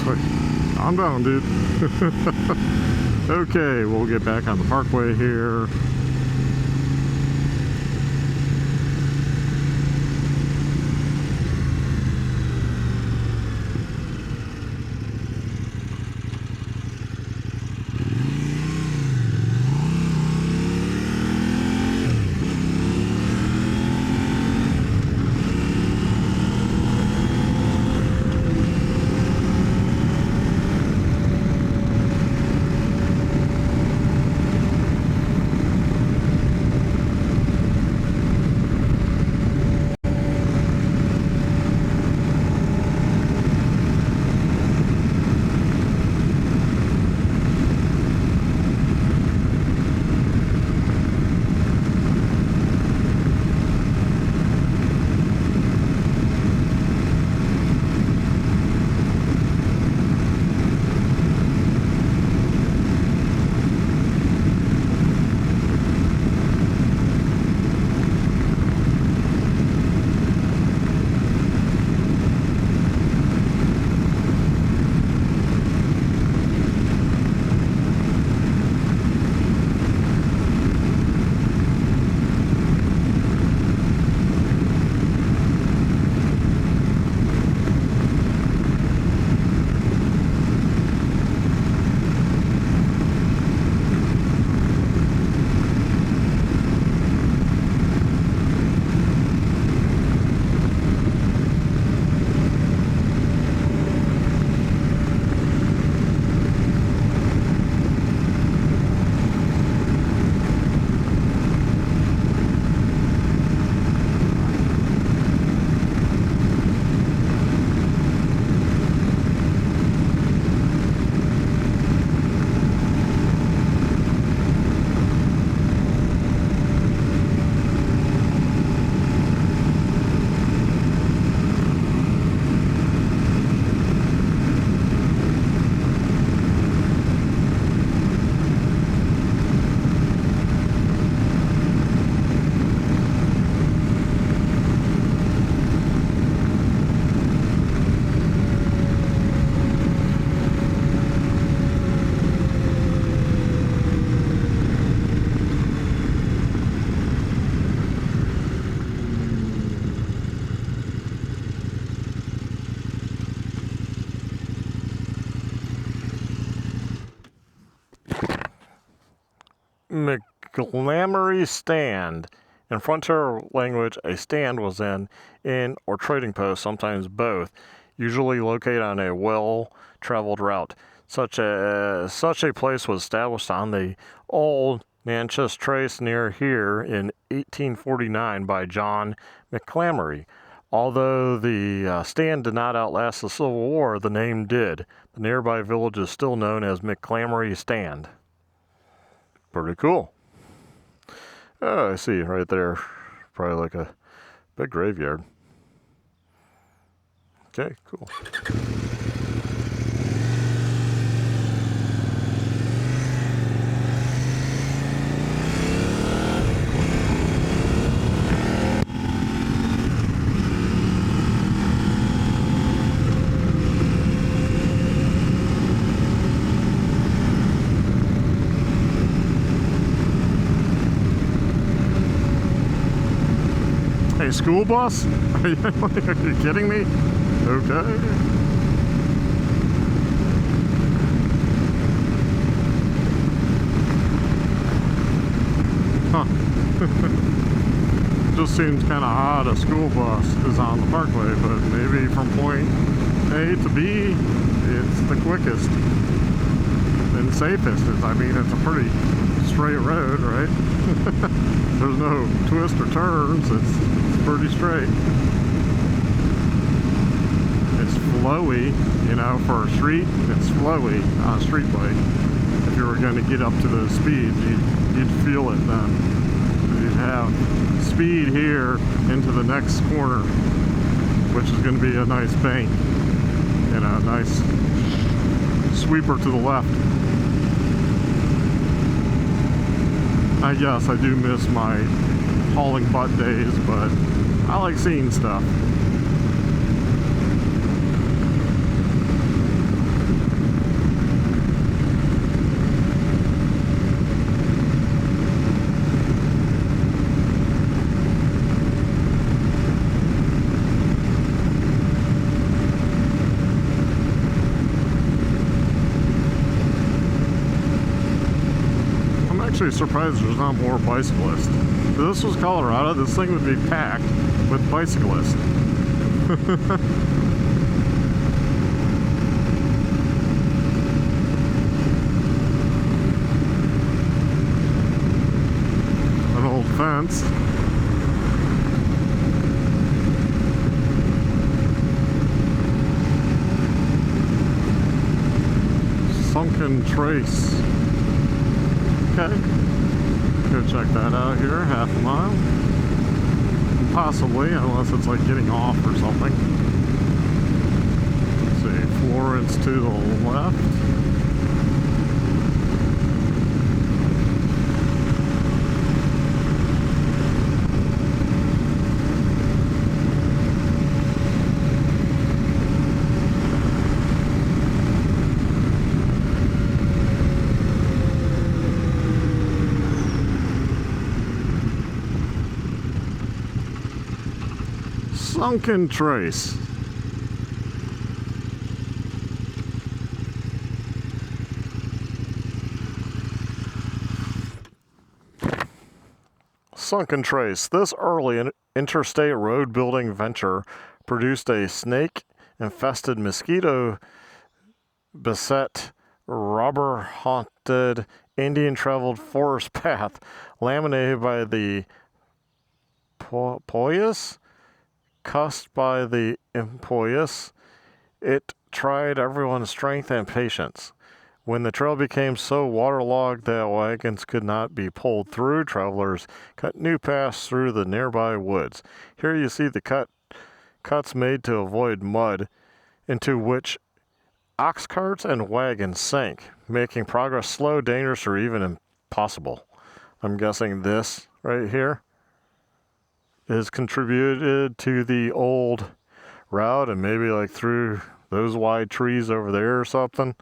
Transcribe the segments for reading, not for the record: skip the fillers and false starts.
It's like, calm down, dude. Okay, we'll get back on the Parkway here. McGlamory stand. In frontier language, a stand was an inn or trading post, sometimes both, usually located on a well-traveled route. Such a place was established on the old Natchez Trace near here in 1849 by John McGlamory. Although the stand did not outlast the Civil War, the name did. The nearby village is still known as McGlamory Stand. Pretty cool. Oh, I see right there. Probably like a big graveyard. Okay, cool. School bus? Are you kidding me? Okay. Huh. Just seems kind of odd a school bus is on the Parkway, but maybe from point A to B, it's the quickest and safest. I mean, it's a pretty straight road, right? There's no twists or turns. It's pretty straight. It's flowy, you know, for a street. It's flowy on a street bike. If you were going to get up to those speeds, you'd feel it then. You'd have speed here into the next corner, which is going to be a nice bank and a nice sweeper to the left. I guess I do miss my hauling butt days, but I like seeing stuff. actually surprised there's not more bicyclists. If this was Colorado, this thing would be packed with bicyclists. An old fence. Sunken trace. Okay. Go check that out here, half a mile. Possibly, unless it's like getting off or something. Let's see, Florence to the left. Sunken trace. Sunken trace. This early interstate road building venture produced a snake-infested, mosquito-beset, robber-haunted, Indian-traveled forest path laminated by the poyas, cussed by the impious. It tried everyone's strength and patience. When the trail became so waterlogged that wagons could not be pulled through, travelers cut new paths through the nearby woods. Here you see the cuts made to avoid mud, into which ox carts and wagons sank, making progress slow, dangerous, or even impossible. I'm guessing this right here is contributed to the old route, and maybe like through those wide trees over there or something.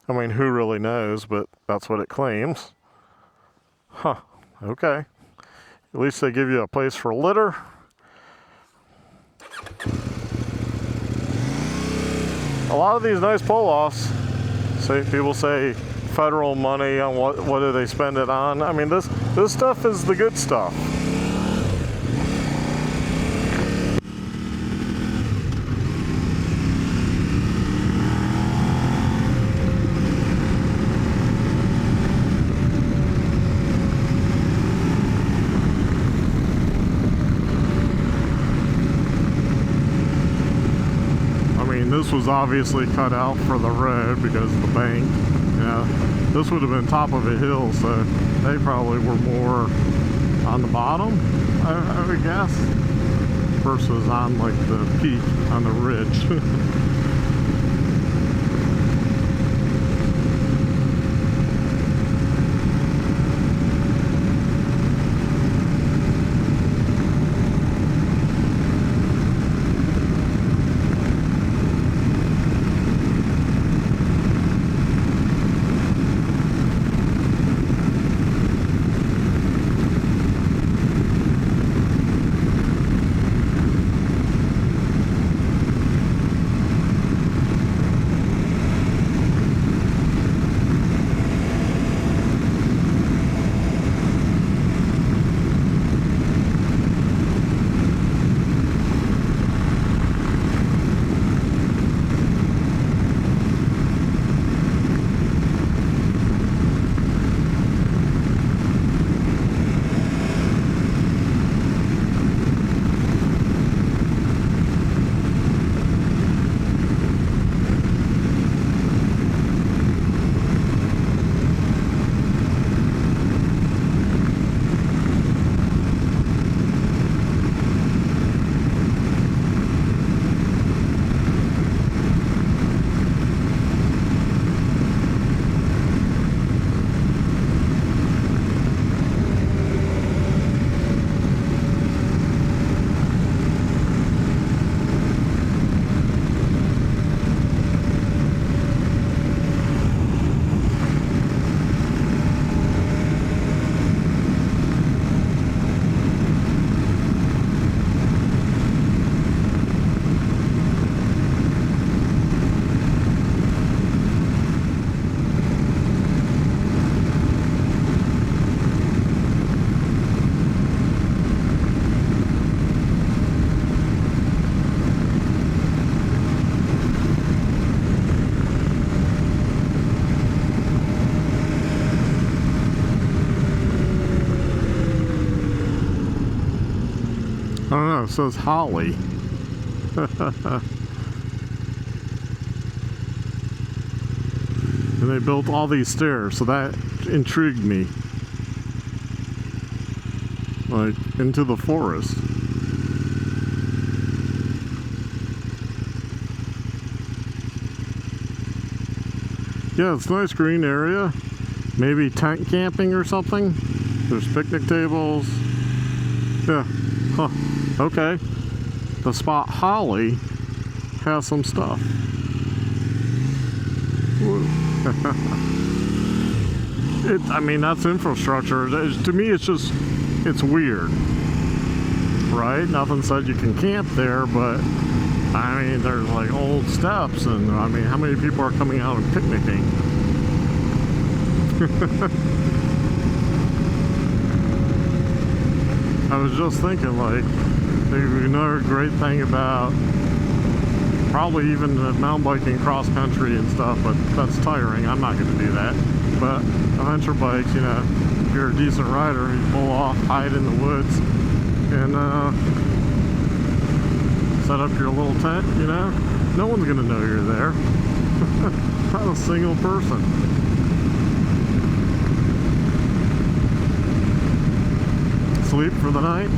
I mean, who really knows, but that's what it claims. Huh, okay. At least they give you a place for litter. A lot of these nice pull-offs, people say federal money on what do they spend it on. I mean, this stuff is the good stuff. This was obviously cut out for the road because of the bank. Yeah, this would have been top of a hill, so they probably were more on the bottom, I would guess, versus on like the peak on the ridge. Oh, it says Holly. And they built all these stairs, so that intrigued me. Like, into the forest. Yeah, it's a nice green area. Maybe tent camping or something. There's picnic tables. Yeah. Huh. Okay. The spot Holly has some stuff. I mean, that's infrastructure. To me, it's weird, right? Nothing said you can camp there, but I mean, there's like old steps, and I mean, how many people are coming out and picnicking? I was just thinking, like, another great thing about probably even mountain biking, cross country and stuff, but that's tiring. I'm not going to do that. But adventure bikes, you know, if you're a decent rider, you pull off, hide in the woods, and set up your little tent, you know. No one's going to know you're there. Not a single person. Sleep for the night.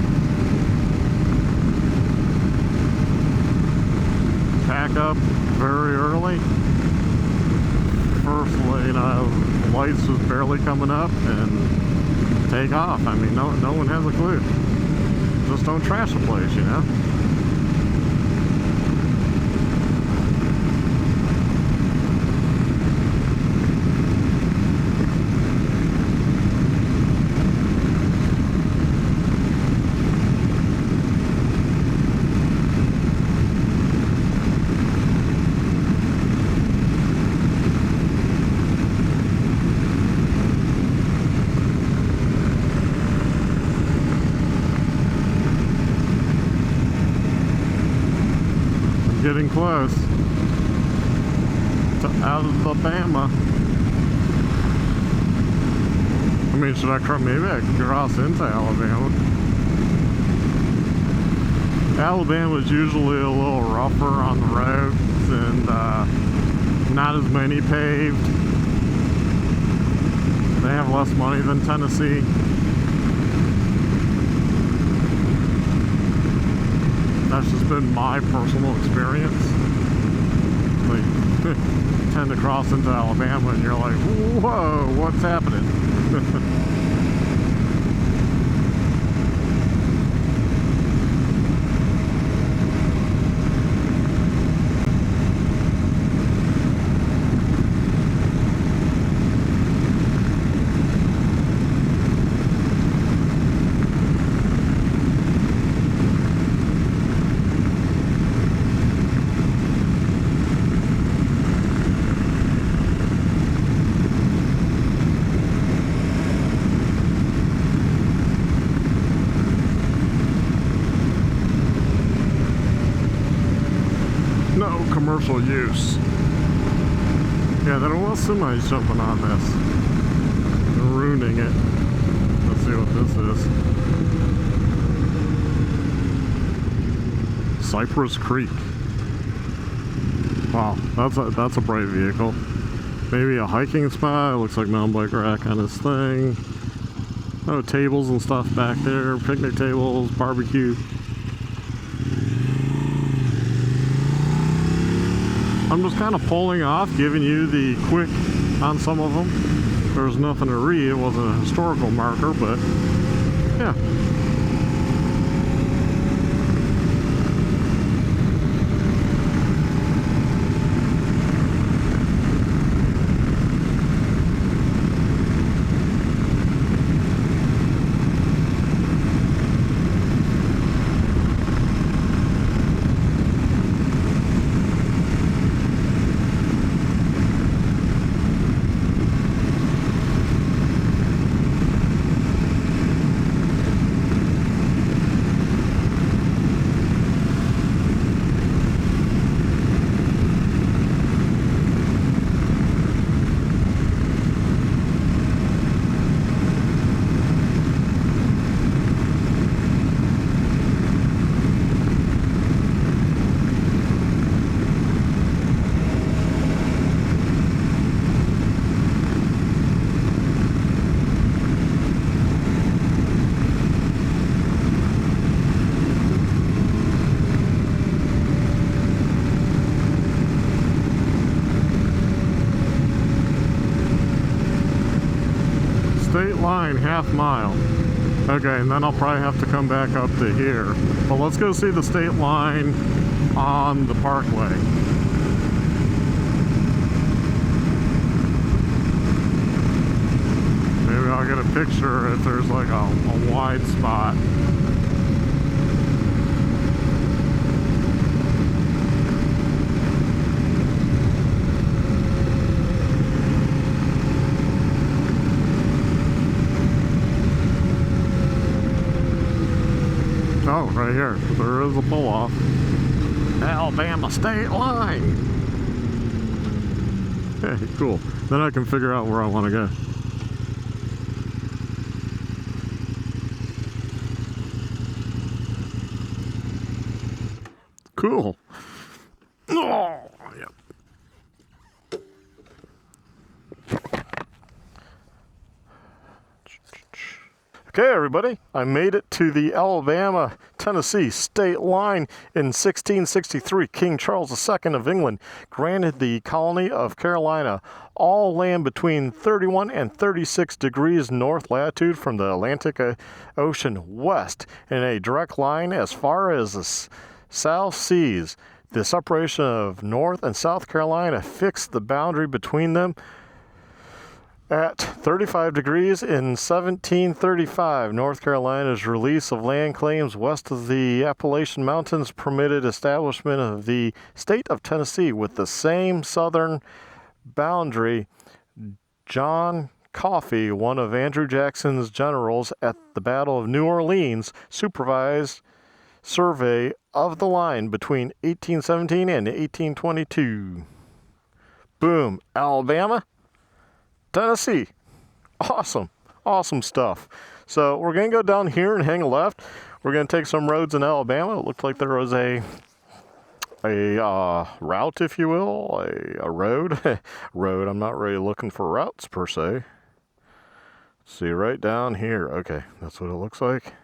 Pack up very early. First, you know, lights just barely coming up, and take off. I mean, no one has a clue. Just don't trash the place, you know. Getting close to Alabama. I mean, should I cross? Maybe I could cross into Alabama. Alabama's usually a little rougher on the roads and not as many paved. They have less money than Tennessee. That's just been my personal experience. Like, tend to cross into Alabama and you're like, whoa, what's happening? No commercial use. Yeah, there was semis jumping on this. They're ruining it. Let's see what this is. Cypress Creek. Wow, that's a bright vehicle. Maybe a hiking spot. It looks like mountain bike rack on this thing. Oh, tables and stuff back there. Picnic tables, barbecue. I'm just kind of pulling off, giving you the quick on some of them. There's nothing to read. It wasn't a historical marker, but yeah. line half mile. Okay, and then I'll probably have to come back up to here. But let's go see the state line on the Parkway. Maybe I'll get a picture if there's like a wide spot. Oh, right here. There is a pull-off. Alabama state line. Hey, cool. Then I can figure out where I want to go. Cool. Oh, yep. Okay, everybody, I made it to the Alabama-Tennessee state line. In 1663, King Charles II of England granted the colony of Carolina all land between 31 and 36 degrees north latitude from the Atlantic Ocean west in a direct line as far as the South Seas. The separation of North and South Carolina fixed the boundary between them at 35 degrees in 1735. North Carolina's release of land claims west of the Appalachian Mountains permitted establishment of the state of Tennessee with the same southern boundary. John Coffee, one of Andrew Jackson's generals at the Battle of New Orleans, supervised survey of the line between 1817 and 1822. Boom, Alabama, Tennessee. Awesome. Awesome stuff. So we're going to go down here and hang a left. We're going to take some roads in Alabama. It looked like there was a route, if you will, a road. Road. I'm not really looking for routes per se. See right down here. Okay, that's what it looks like.